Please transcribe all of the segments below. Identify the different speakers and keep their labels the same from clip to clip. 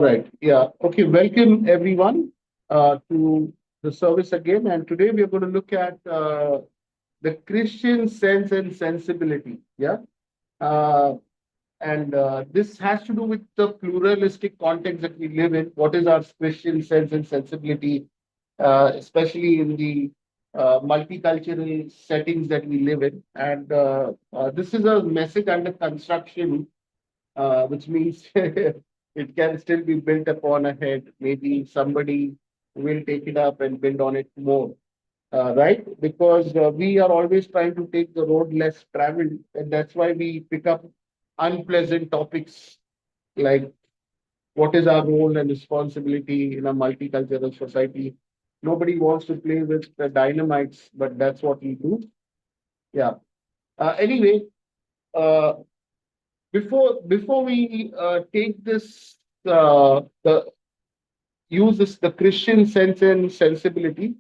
Speaker 1: Right. Yeah. Okay. Welcome everyone to the service again. And today we are going to look at the Christian sense and sensibility. Yeah. Uh, and this has to do with the pluralistic context that we live in. What is our Christian sense and sensibility, especially in the multicultural settings that we live in? And this is a message under construction, which means it can still be built upon ahead. Maybe somebody will take it up and build on it more, right? Because we are always trying to take the road less traveled, and that's why we pick up unpleasant topics like what is our role and responsibility in a multicultural society. Nobody wants to play with the dynamites, but that's what we do. Yeah. Anyway, uh, before we take this the use this the Christian sense and sensibility.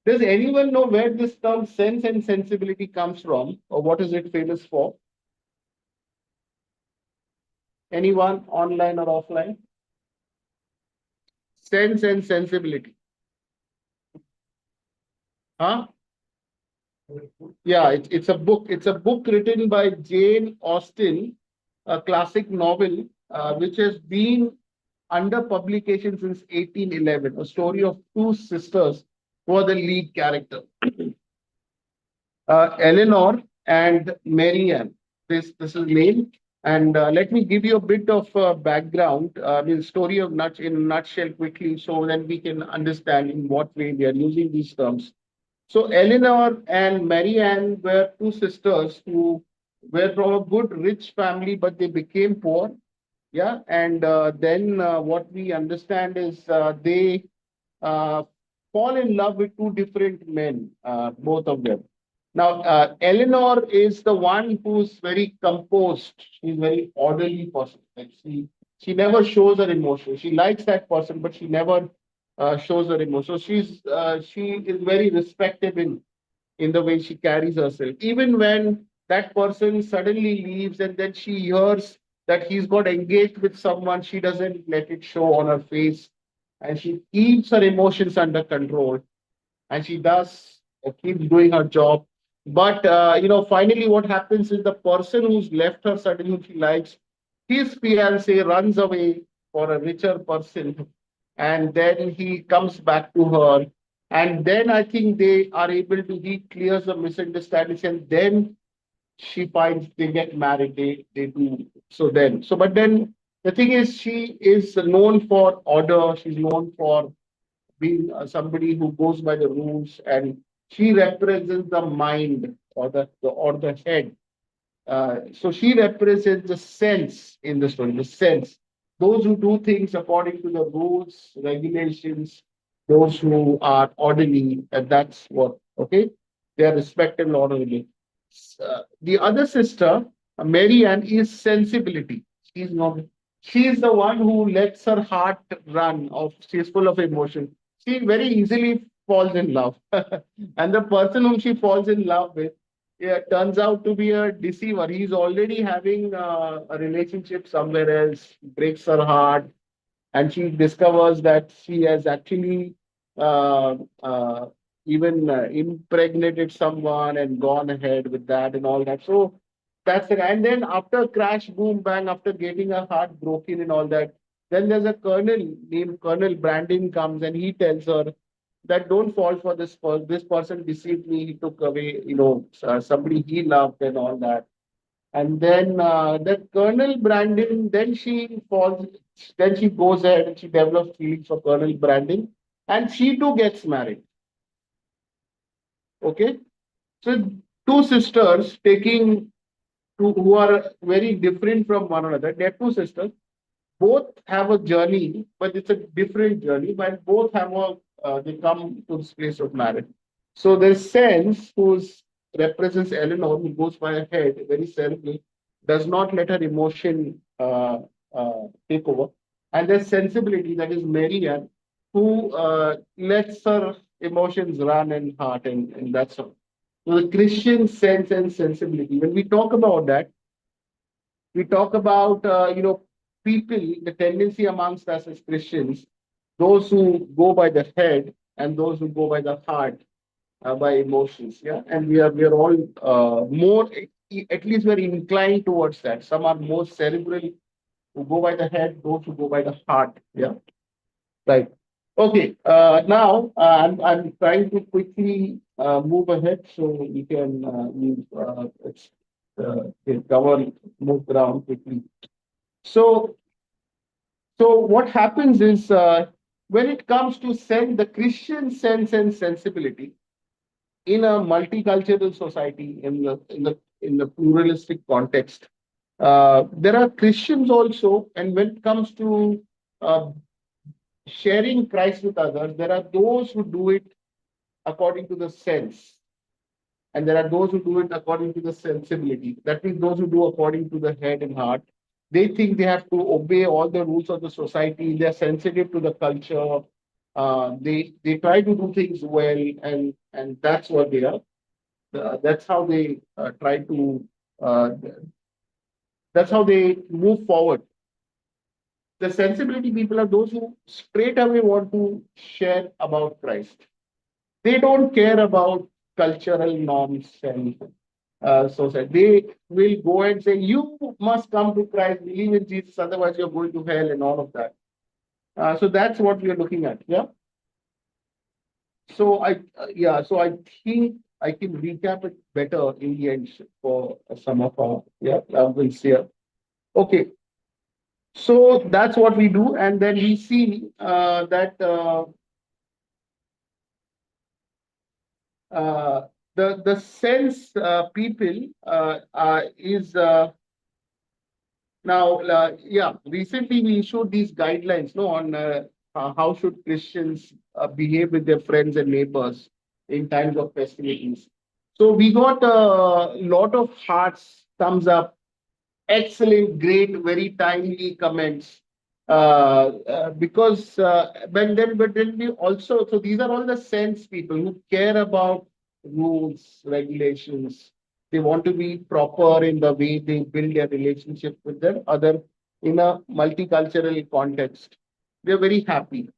Speaker 1: Does anyone know where this term sense and sensibility comes from, or what is it famous for? Anyone, online or offline? Sense and sensibility. Huh? Yeah, it's a book. It's a book written by Jane Austen, a classic novel, which has been under publication since 1811. A story of two sisters who are the lead character, Eleanor and Marianne. This is name. And let me give you a bit of background, I mean, story of nuts in a nutshell quickly, so then we can understand in what way we are using these terms. So Eleanor and Marianne were two sisters who were from a good rich family, but they became poor. Yeah, and then what we understand is they uh, fall in love with two different men, both of them. Now, Eleanor is the one who's very composed. She's very orderly person. Like she never shows her emotion. She likes that person, but she never shows her emotion. So she is very respectable in the way she carries herself. Even when that person suddenly leaves and then she hears that he's got engaged with someone, she doesn't let it show on her face, and she keeps her emotions under control, and she does keeps doing her job. But finally, what happens is the person who's left her suddenly she likes, his fiance runs away for a richer person, and then he comes back to her, and then I think they are able to he clears the misunderstandings, and then she finds they get married. They do so then. So, but then the thing is, she is known for order. She's known for being somebody who goes by the rules, and she represents the mind or the head. So she represents the sense in the story, the sense. Those who do things according to the rules, regulations, those who are orderly, and that's what, okay? They are respected and orderly. The other sister, Mary Ann, is sensibility. She's not, she is the one who lets her heart run, of she's full of emotion. She very easily falls in love. And the person whom she falls in love with, yeah, turns out to be a deceiver. He's already having a relationship somewhere else, breaks her heart, and she discovers that she has actually uh, uh, even impregnated someone and gone ahead with that and all that. So that's it. And then after crash, boom, bang, after getting her heart broken and all that, then there's a colonel named Colonel Brandon comes and he tells her that don't fall for this person. This person deceived me. He took away, somebody he loved and all that. And then that Colonel Brandon, then she falls, then she goes ahead and she develops feelings for Colonel Brandon, and she too gets married. Okay, so two sisters taking two who are very different from one another. They're two sisters. Both have a journey, but it's a different journey. But both have a they come to this place of marriage. So there's Sense, who's represents Eleanor, who goes by her head very cerebrally, does not let her emotion take over. And there's Sensibility, that is Marianne, who lets her emotions run in heart, and that's all. So the Christian sense and sensibility. When we talk about that, we talk about people, the tendency amongst us as Christians, those who go by the head and those who go by the heart, by emotions. Yeah, and we are all more, at least we're inclined towards that. Some are more cerebral who go by the head, those who go by the heart. Yeah, right. Okay. Now I'm trying to quickly move ahead so we can can cover more ground quickly. So what happens is, when it comes to sense, the Christian sense and sensibility in a multicultural society, in the pluralistic context, there are Christians also, and when it comes to uh, sharing Christ with others, there are those who do it according to the sense, and there are those who do it according to the sensibility. That means those who do according to the head and heart. They think they have to obey all the rules of the society. They are sensitive to the culture. They try to do things well, and that's what they are. That's how they try to. Uh, that's how they move forward. The sensibility people are those who straight away want to share about Christ. They don't care about cultural norms and society. They will go and say, "You must come to Christ, believe in Jesus, otherwise you're going to hell," and all of that. So that's what we are looking at. Yeah. So I think I can recap it better in the end for some of our we'll see. Okay. So that's what we do, and then we see that the sense people is now, recently we issued these guidelines, no, on how should Christians behave with their friends and neighbors in times of festivities. So we got a lot of hearts, thumbs up, excellent, great, very timely comments. Because but then we also, so these are all the sense people who care about rules, regulations. They want to be proper in the way they build their relationship with their other in a multicultural context. They're very happy.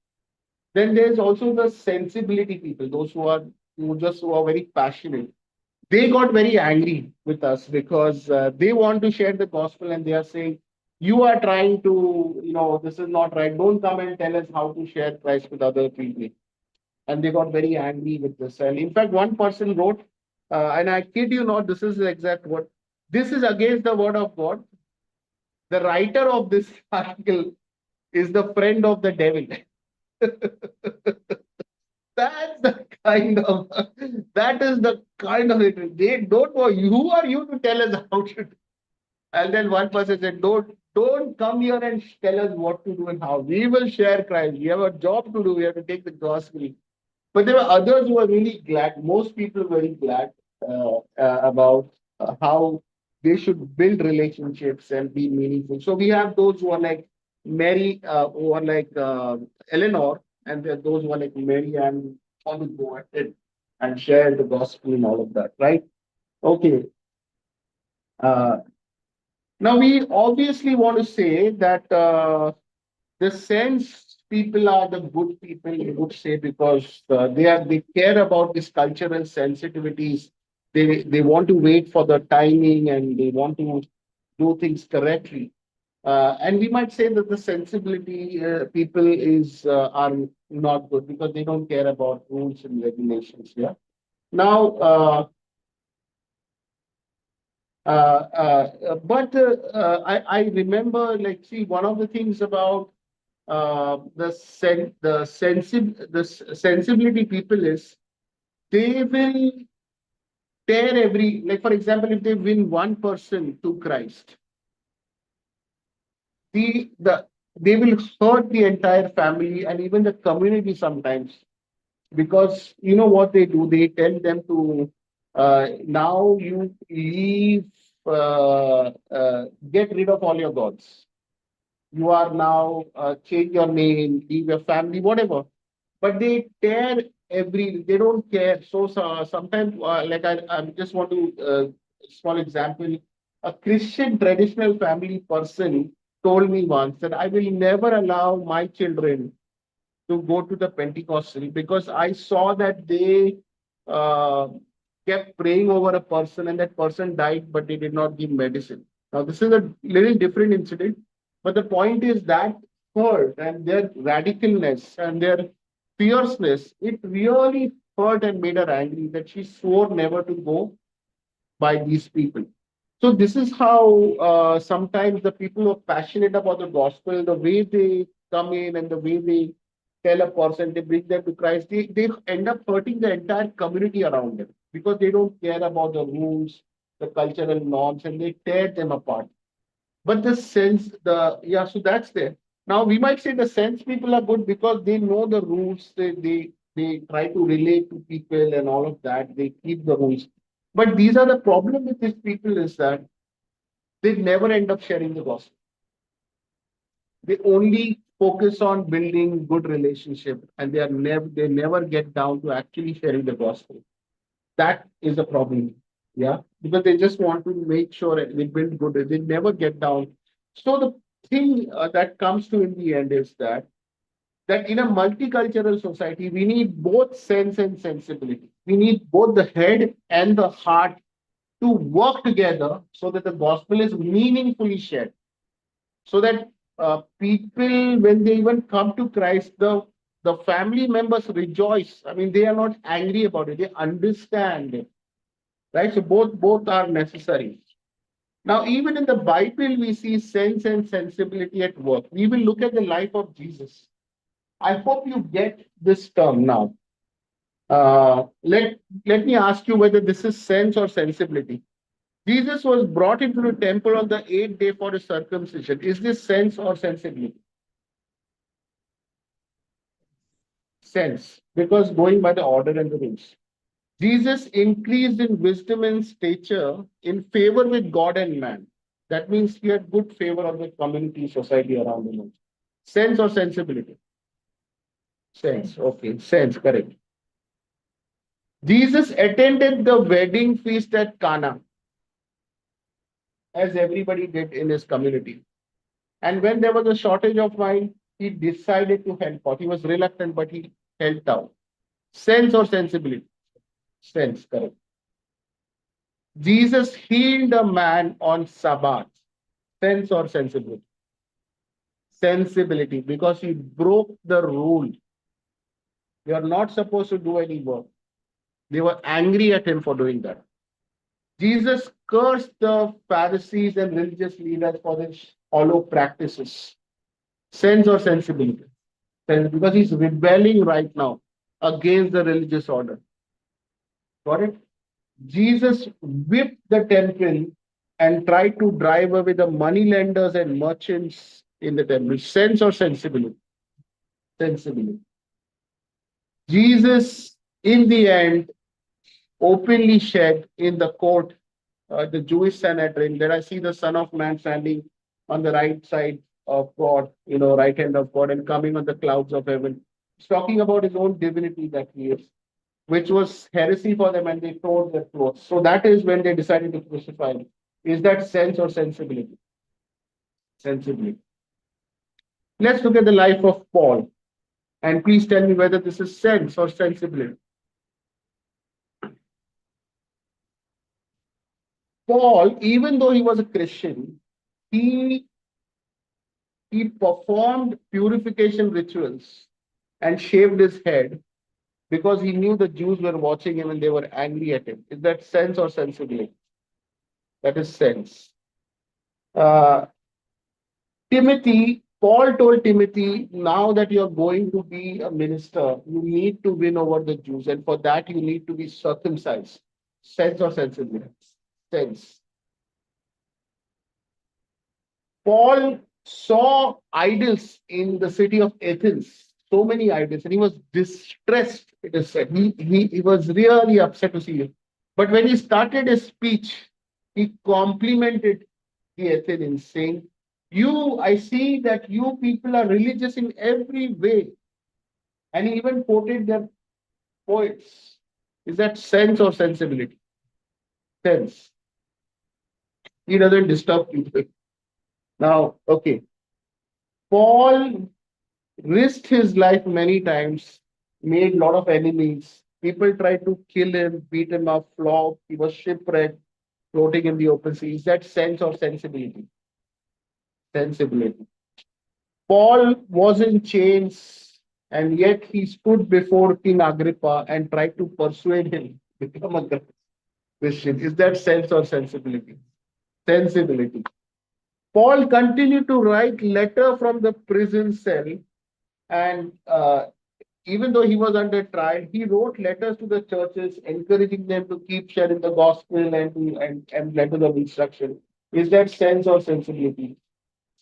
Speaker 1: Then there's also the sensibility people, those who are very passionate. They got very angry with us because they want to share the gospel, and they are saying, "You are trying to, this is not right. Don't come and tell us how to share Christ with other people." And they got very angry with this. And in fact, one person wrote, and I kid you not, this is the exact word. This is against the word of God. The writer of this article is the friend of the devil. That's the kind of that is the kind of it. They don't know. Who are you to tell us how to do? And then one person said, don't come here and tell us what to do and how. We will share Christ. We have a job to do. We have to take the gospel. But there were others who were really glad. Most people were very glad about how they should build relationships and be meaningful. So we have those who are like Mary, who are like Eleanor, and there are those who are like Mary and want to go ahead and share the gospel and all of that, right? Okay. Uh, Now we obviously want to say that the sense people are the good people, you would say, because they care about these cultural sensitivities. They want to wait for the timing, and they want to do things correctly. And we might say that the sensibility people are not good because they don't care about rules and regulations. Yeah. Now, I remember, like, see, one of the things about sensibility people is they will tear every, like, for example, if they win one person to Christ, the they will hurt the entire family and even the community sometimes, because you know what they do, they tell them to now you leave, get rid of all your gods. You are now, change your name, leave your family, whatever. But they tear they don't care. So sometimes, like I just want to, small example, a Christian traditional family person told me once that I will never allow my children to go to the Pentecostal because I saw that they uh, kept praying over a person and that person died, but they did not give medicine. Now, this is a little different incident, but the point is that hurt and their radicalness and their fierceness, it really hurt and made her angry that she swore never to go by these people. So this is how sometimes the people who are passionate about the gospel, the way they come in and the way they tell a person, they bring them to Christ, they end up hurting the entire community around them because they don't care about the rules, the cultural norms, and they tear them apart. But the sense, the yeah, so that's there. Now we might say the sense people are good because they know the rules, they try to relate to people and all of that, they keep the rules. But these are the problem with these people is that they never end up sharing the gospel. They only focus on building good relationship and they never get down to actually sharing the gospel. That is a problem. Yeah. Because they just want to make sure that they build good, they never get down. So the thing that comes to in the end is that in a multicultural society, we need both sense and sensibility. We need both the head and the heart to work together so that the gospel is meaningfully shared. So that people, when they even come to Christ, the family members rejoice. I mean, they are not angry about it; they understand it, right? So both are necessary. Now, even in the Bible, we see sense and sensibility at work. We will look at the life of Jesus. I hope you get this term now. Let me ask you whether this is sense or sensibility. Jesus was brought into the temple on the eighth day for his circumcision. Is this sense or sensibility? Sense, because going by the order and the rules. Jesus increased in wisdom and stature in favor with God and man. That means he had good favor of the community, society around him. Sense or sensibility? Sense. Okay, sense, correct. Jesus attended the wedding feast at Cana, as everybody did in his community. And when there was a shortage of wine, he decided to help out. He was reluctant, but he helped out. Sense or sensibility? Sense, correct. Jesus healed a man on Sabbath. Sense or sensibility? Sensibility, because he broke the rule. You are not supposed to do any work. They were angry at him for doing that. Jesus cursed the Pharisees and religious leaders for their hollow practices. Sense or sensibility? Sense, because he's rebelling right now against the religious order. Got it? Jesus whipped the temple and tried to drive away the money lenders and merchants in the temple. Sense or sensibility? Sensibility. Jesus, in the end, openly shed in the court, the Jewish Sanhedrin, that I see the Son of Man standing on the right side of God, right hand of God, and coming on the clouds of heaven. He's talking about his own divinity that he is, which was heresy for them, and they tore their clothes. So that is when they decided to crucify him. Is that sense or sensibility? Sensibility. Let's look at the life of Paul, and please tell me whether this is sense or sensibility. Paul, even though he was a Christian, he he performed purification rituals and shaved his head because he knew the Jews were watching him and they were angry at him. Is that sense or sensibility? That is sense. Uh, Timothy, Paul told Timothy, now that you're going to be a minister, you need to win over the Jews, and for that you need to be circumcised. Sense or sensibility? Sense. Paul saw idols in the city of Athens, so many idols, and he was distressed, it is said. He was really upset to see it. But when he started his speech, he complimented the Athenians, saying, I see that you people are religious in every way. And he even quoted their poets. Is that sense or sensibility? Sense. He doesn't disturb people. Now, okay, Paul risked his life many times, made a lot of enemies. People tried to kill him, beat him up, flog. He was shipwrecked, floating in the open sea. Is that sense or sensibility? Sensibility. Paul was in chains, and yet he stood before King Agrippa and tried to persuade him to become a Christian. Is that sense or sensibility? Sensibility. Paul continued to write letter from the prison cell, and even though he was under trial, he wrote letters to the churches, encouraging them to keep sharing the gospel and letters of instruction. Is that sense or sensibility?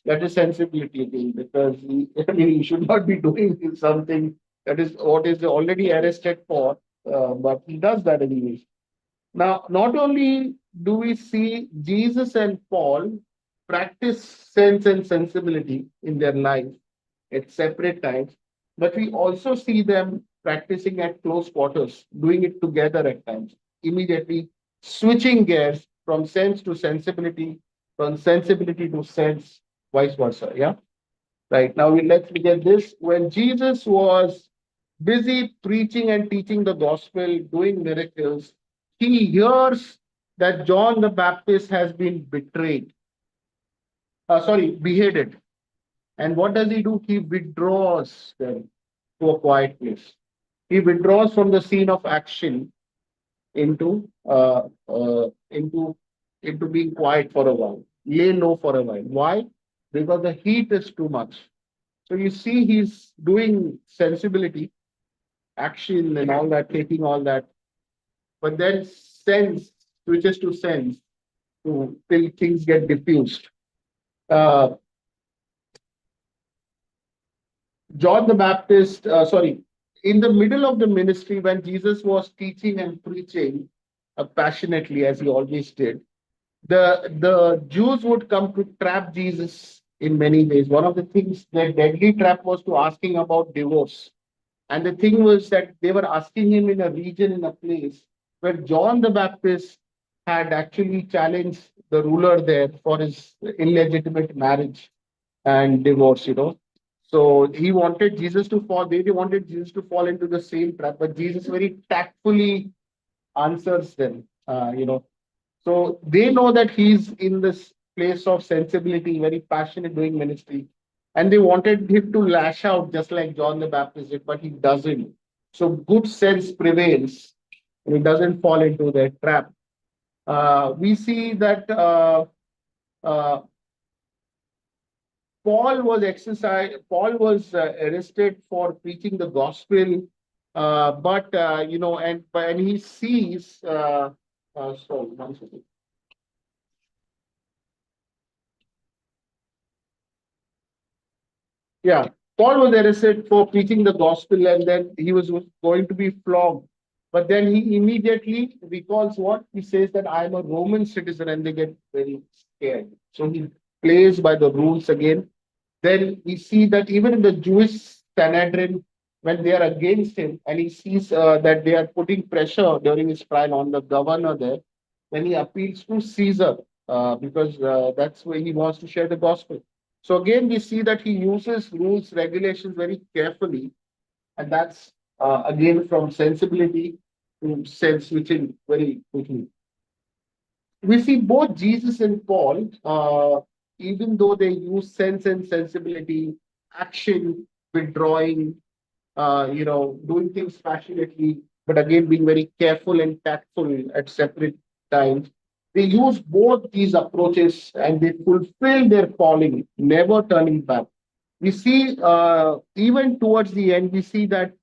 Speaker 1: That is sensibility again, because I mean, he should not be doing something that is what is already arrested for, but he does that anyways. Now, not only do we see Jesus and Paul practice sense and sensibility in their life at separate times, but we also see them practicing at close quarters, doing it together at times, immediately switching gears from sense to sensibility, from sensibility to sense, vice versa. Yeah. Right. Now let's begin this. When Jesus was busy preaching and teaching the gospel, doing miracles, he hears that John the Baptist has been betrayed, beheaded. And what does he do? He withdraws then to a quiet place. He withdraws from the scene of action into into being quiet for a while, lay low for a while. Why? Because the heat is too much. So you see, he's doing sensibility, action, and all that, taking all that, but then sense switches to sense to till things get diffused. Uh, John the Baptist, in the middle of the ministry when Jesus was teaching and preaching passionately as he always did, the Jews would come to trap Jesus in many ways. One of the things, their deadly trap was to asking about divorce. And the thing was that they were asking him in a region, in a place where John the Baptist had actually challenged the ruler there for his illegitimate marriage and divorce, So he wanted Jesus to fall, they wanted Jesus to fall into the same trap, but Jesus very tactfully answers them, So they know that he's in this place of sensibility, very passionate doing ministry. And they wanted him to lash out just like John the Baptist did, but he doesn't. So good sense prevails and he doesn't fall into their trap. We see that uh, Paul was arrested for preaching the gospel, but and he sees. Sorry, one second. Yeah, Paul was arrested for preaching the gospel, and then he was going to be flogged. But then he immediately recalls what he says that I am a Roman citizen, and they get very scared. So he plays by the rules again. Then we see that even in the Jewish Sanhedrin, when they are against him, and he sees that they are putting pressure during his trial on the governor there, then he appeals to Caesar because that's where he wants to share the gospel. So again, we see that he uses rules, regulations very carefully, and that's again from sensibility to sense switching very quickly. We see both Jesus and Paul, even though they use sense and sensibility, action, withdrawing, doing things passionately, but again being very careful and tactful at separate times. They use both these approaches and they fulfill their calling, never turning back. We see even towards the end, we see that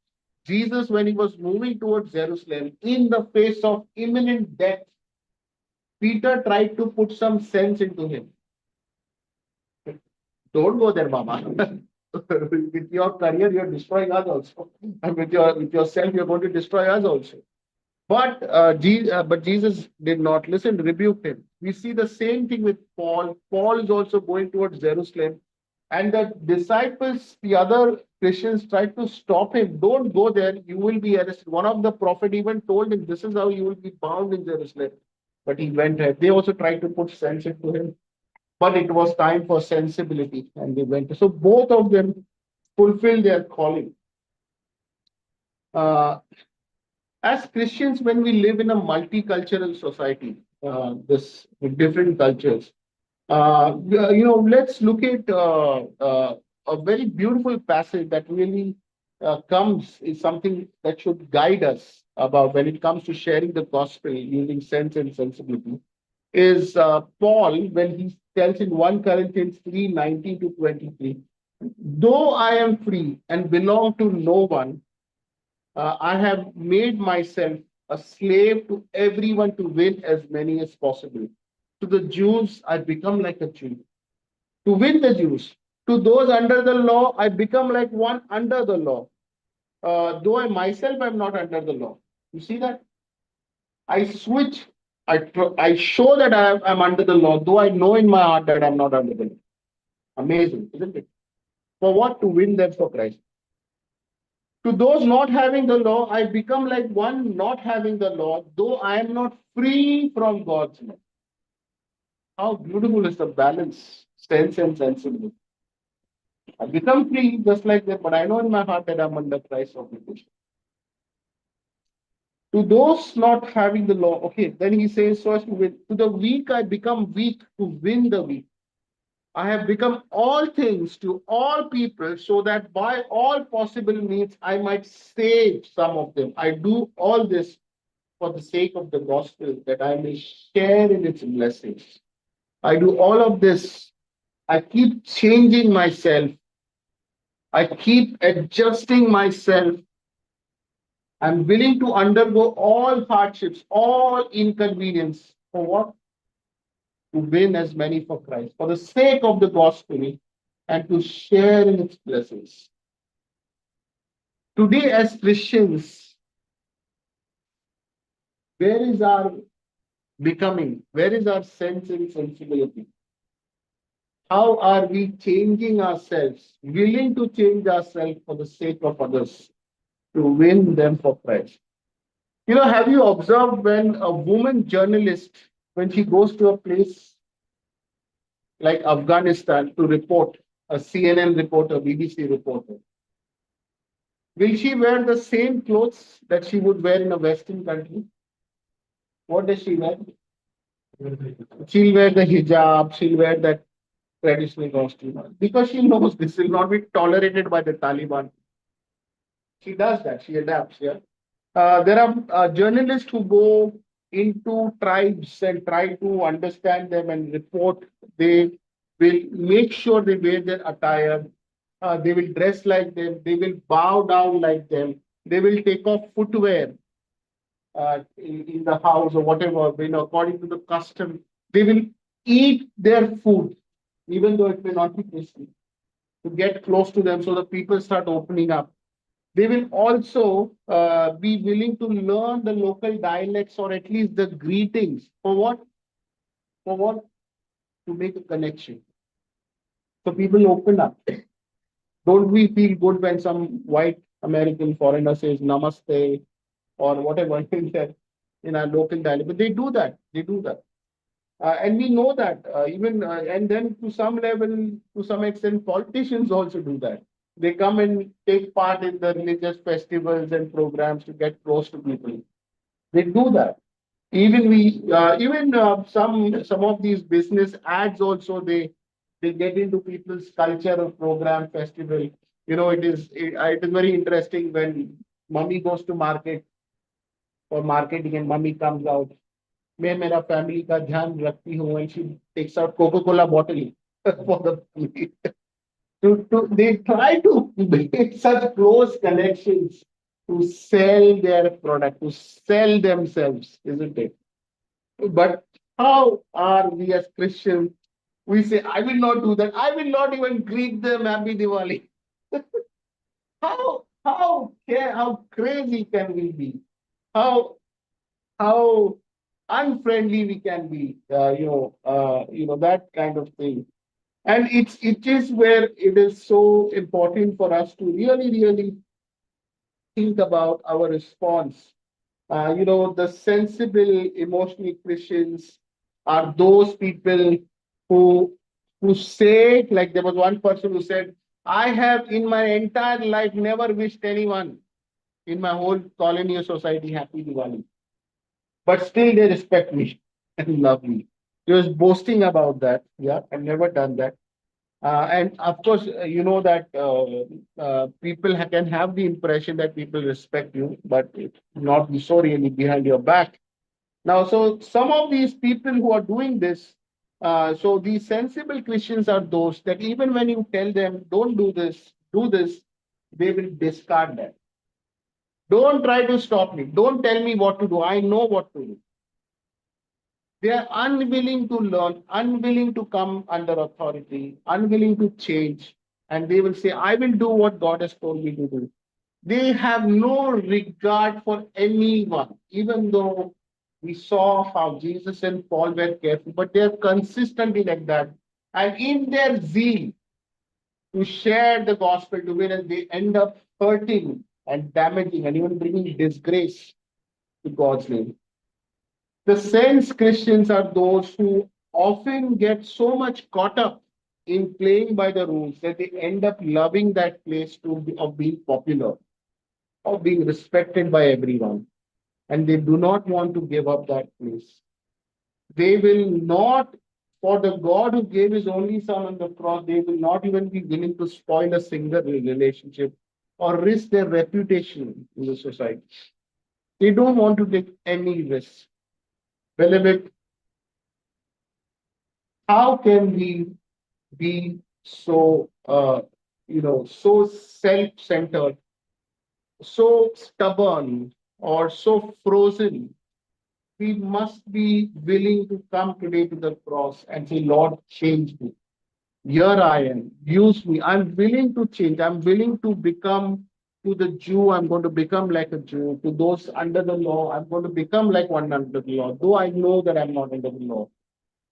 Speaker 1: Jesus, when he was moving towards Jerusalem, in the face of imminent death, Peter tried to put some sense into him. Don't go there, Mama. With your career, you're destroying us also. And with yourself, you're going to destroy us also. But Jesus did not listen, rebuked him. We see the same thing with Paul. Paul is also going towards Jerusalem. And the disciples, the other Christians, tried to stop him. Don't go there. You will be arrested. One of the prophet even told him, this is how you will be bound in Jerusalem. But he went ahead. They also tried to put sense into him. but it was time for sensibility, and they went. So both of them fulfilled their calling. Uh, as Christians, when we live in a multicultural society, this with different cultures, let's look at a very beautiful passage that really comes is something that should guide us about when it comes to sharing the gospel using sense and sensibility. Is Paul when he tells in 1 Corinthians 3:19 to 23, though I am free and belong to no one, I have made myself a slave to everyone to win as many as possible. To the Jews, I become like a Jew to win the Jews. To those under the law, I become like one under the law. Though I myself am not under the law. You see that? I switch. I show that I'm under the law, though I know in my heart that I'm not under the law. Amazing, isn't it? For what? To win them for Christ. To those not having the law, I become like one not having the law, though I am not free from God's law. How beautiful is the balance, sense and sensibility. I become free just like that, but I know in my heart that I'm under Christ's obligation. To those not having the law, okay, then he says, so as to win. To the weak, I become weak to win the weak. I have become all things to all people so that by all possible means I might save some of them. I do all this for the sake of the gospel that I may share in its blessings. I do all of this. I keep changing myself. I keep adjusting myself. I'm willing to undergo all hardships, all inconvenience. For what? To win as many for Christ, for the sake of the gospel and to share in its blessings. Today, as Christians, where is our becoming? Where is our sense and sensibility? How are we changing ourselves, willing to change ourselves for the sake of others, to win them for Christ? Have you observed when a woman journalist, when she goes to a place like Afghanistan to report, a CNN reporter, BBC reporter, will she wear the same clothes that she would wear in a Western country? What does she wear? She'll wear the hijab, she'll wear that traditional costume because she knows this will not be tolerated by the Taliban. She does that, she adapts, yeah. There are journalists who go into tribes and try to understand them and report. They will make sure they wear their attire. They will dress like them. They will bow down like them. They will take off footwear in the house or whatever, according to the custom. They will eat their food, even though it may not be tasty, to get close to them so the people start opening up. They will also be willing to learn the local dialects or at least the greetings. For what? For what? To make a connection. So people open up. Don't we feel good when some white American foreigner says namaste or whatever in our local dialect? But they do that. They do that. And we know that even, and then to some level, to some extent, politicians also do that. They come and take part in the religious festivals and programs to get close to people. They do that. Even some of these business ads also they get into people's culture or program festival. It is very interesting when mummy goes to market for marketing and mummy comes out. मैं मेरा family का ध्यान रखती हूँ and she takes out Coca-Cola bottle for the family. They try to make such close connections to sell their product, to sell themselves, isn't it? But how are we as Christians? We say, I will not do that. I will not even greet them Happy Diwali. How crazy can we be? How how unfriendly we can be? That kind of thing. And it is where it is so important for us to really, really think about our response. The sensible, emotional Christians are those people who who say, like there was one person who said, I have in my entire life never wished anyone in my whole colony or society happy Diwali, but still they respect me and love me. He was boasting about that. Yeah, I've never done that. And of course, you know that people can have the impression that people respect you, but it not be so really behind your back. Now, so some of these people who are doing this, so these sensible Christians are those that even when you tell them, don't do this, they will discard that. Don't try to stop me. Don't tell me what to do. I know what to do. They are unwilling to learn, unwilling to come under authority, unwilling to change. And they will say, I will do what God has told me to do. They have no regard for anyone, even though we saw how Jesus and Paul were careful, but they're consistently like that. And in their zeal to share the gospel to women, they end up hurting and damaging and even bringing disgrace to God's name. The sense Christians are those who often get so much caught up in playing by the rules that they end up loving that place of being popular, of being respected by everyone. And they do not want to give up that place. They will not, for the God who gave his only son on the cross, they will not even be willing to spoil a single relationship or risk their reputation in the society. They don't want to take any risk. Beloved, how can we be so, so self-centered, so stubborn, or so frozen? We must be willing to come today to the cross and say, Lord, change me. Here I am. Use me. I'm willing to change. I'm willing to become to the Jew, I'm going to become like a Jew. To those under the law, I'm going to become like one under the law, though I know that I'm not under the law.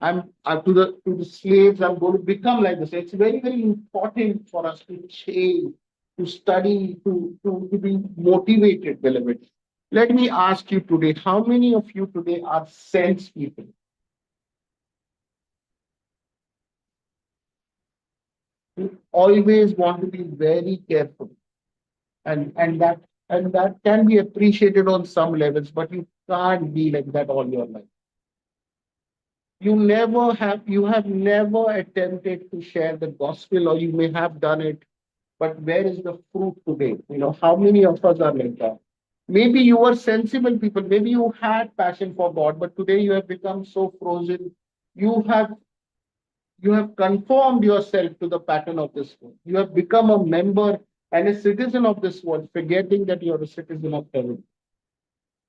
Speaker 1: I'm to the slaves, I'm going to become like this. It's very, very important for us to change, to study, to be motivated, beloved. Let me ask you today, how many of you today are sense people? You always want to be very careful. And that can be appreciated on some levels, but you can't be like that all your life. You have never attempted to share the gospel, or you may have done it, but where is the fruit today? How many of us are like that? Maybe you were sensible people, maybe you had passion for God, but today you have become so frozen. You have you have conformed yourself to the pattern of this world. You have become a member and a citizen of this world, forgetting that you're a citizen of heaven.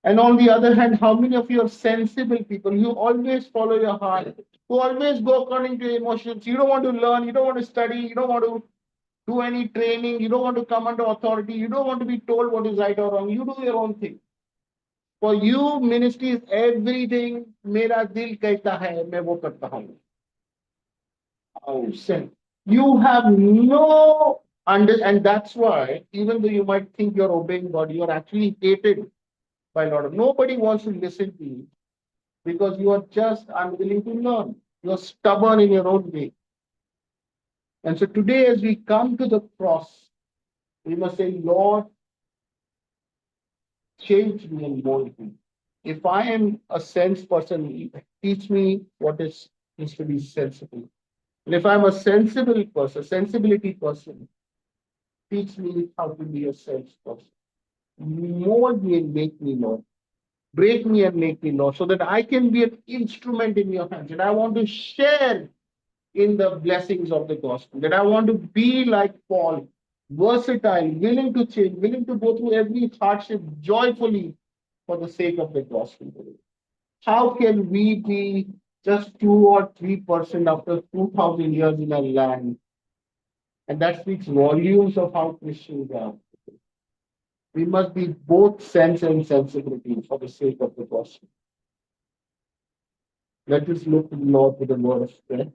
Speaker 1: And on the other hand, how many of you are sensible people? You always follow your heart. You always go according to your emotions. You don't want to learn. You don't want to study. You don't want to do any training. You don't want to come under authority. You don't want to be told what is right or wrong. You do your own thing. For you, ministry is everything. मेरा दिल कहता है मैं वो करता हूँ. Oh, sin. You have no and that's why even though you might think you're obeying God, you're actually hated by a lot of. Nobody wants to listen to you because you are just unwilling to learn. You're stubborn in your own way. And so today, as we come to the cross, we must say, Lord, change me and mold me. If I am a sense person, teach me what is is to be sensible. And if I'm a sensible person, sensibility person, teach me how to be a sense person. Mold me and make me, Lord. Break me and make me, Lord, so that I can be an instrument in your hands. And I want to share in the blessings of the gospel. That I want to be like Paul, versatile, willing to change, willing to go through every hardship joyfully for the sake of the gospel. How can we be just 2 or 3% after 2,000 years in a land? And that speaks volumes of how Christians are. We must be both sense and sensibility for the sake of the gospel. Let us look to the Lord with the word of prayer.